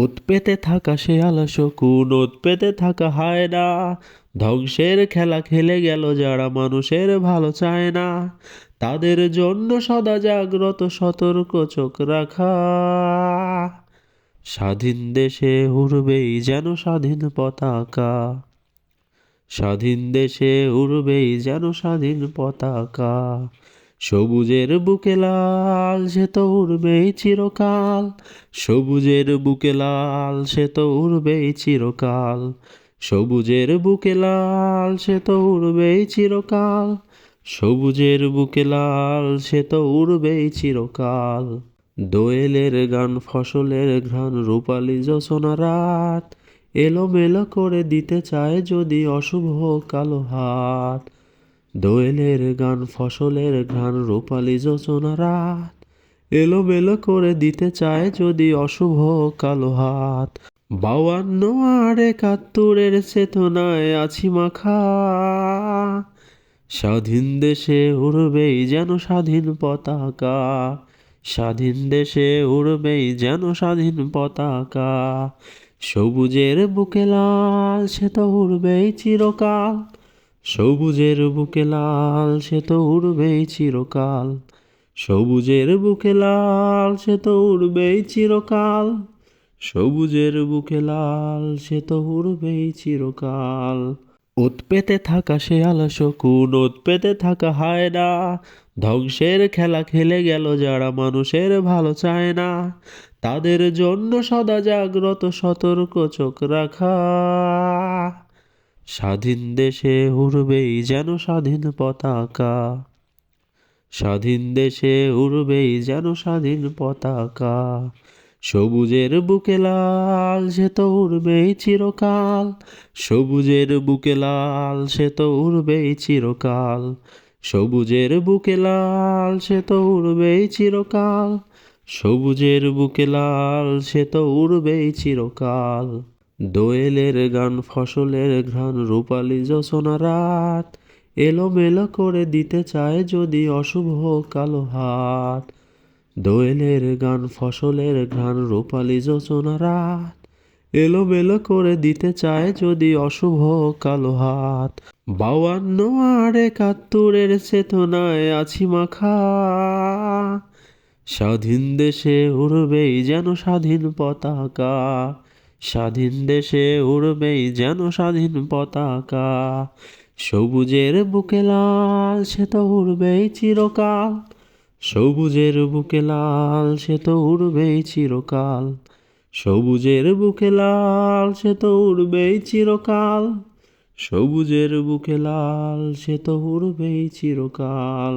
ওত পেতে থাকা শেয়াল শকুন, ওত পেতে থাকা হায়না, ধ্বংসের খেলা খেলে গেল যারা মানুষের ভালো চায় না, তাদের জন্য সদা জাগ্রত সতর্ক চোখ রাখা। স্বাধীন দেশে উড়বেই যেন স্বাধীন পতাকা, স্বাধীন দেশে উড়বেই যেন স্বাধীন পতাকা। সবুজের বুকে লাল সে তো উড়বেই চিরকাল, সবুজের বুকে লাল সে তো উড়বেই চিরকাল, সবুজের বুকে লাল সে তো উড়বেই চিরকাল, সবুজের বুকে লাল সে তো উড়বেই চিরকাল। দোয়েলের গান ফসলের ঘ্রাণ রূপালি জোছনা রাত, এলোমেলো করে দিতে চায় যদি অশুভ কালো হাত। দোয়েলের গান ফসলের ঘ্রাণ রূপালি জোছনা রাত, এলোমেলো করে দিতে চায় যদি অশুভ কালো হাত। 52 আর 71-এর চেতনায় আছি মাখা, স্বাধীন দেশে উড়বেই যেন স্বাধীন পতাকা, স্বাধীন দেশে উড়বেই যেন স্বাধীন পতাকা। সবুজের বুকে লাল সে তো উড়বেই চিরকাল, সবুজের বুকে লাল সে তো উড়বেই চিরকাল, সবুজের বুকে লাল সে তো উড়বেই চিরকাল, সবুজের বুকে লাল সে তো উড়বেই চিরকাল। ওত পেতে থাকা শেয়াল শকুন, ওত পেতে থাকা হায়না, ধ্বংসের খেলা খেলে গেল যারা মানুষের ভালো চায় না, তাদের জন্য সদা জাগ্রত সতর্ক চোখ রাখা। স্বাধীন দেশে উড়বেই যেন স্বাধীন পতাকা, স্বাধীন দেশে উড়বেই যেন স্বাধীন পতাকা। সবুজের বুকে লাল সে তো উড়বেই চিরকাল, সবুজের বুকে লাল সে তো উড়বেই চিরকাল, সবুজের বুকে লাল সে তো উড়বেই চিরকাল, সবুজের বুকে লাল সে তো উড়বেই চিরকাল। দোয়েলের গান ফসলের ঘ্রাণ রূপালি জোছনা রাত, এলোমেলো করে দিতে চায় যদি অশুভ কালো হাত। দোয়েলের গান ফসলের ঘ্রাণ রূপালি জোছনা রাত, এলোমেলো করে দিতে চায় যদি অশুভ কালো হাত। 52 আর 71-এর চেতনায় আছি মাখা, স্বাধীন দেশে উড়বেই যেন স্বাধীন পতাকা, স্বাধীন দেশে উড়বেই যেন স্বাধীন পতাকা। সবুজের বুকে লাল সে তো উড়বেই চিরকাল, সবুজের বুকে লাল সে তো উড়বেই চিরকাল, সবুজের বুকে লাল সে তো উড়বেই চিরকাল, সবুজের বুকে লাল সে তো উড়বেই চিরকাল।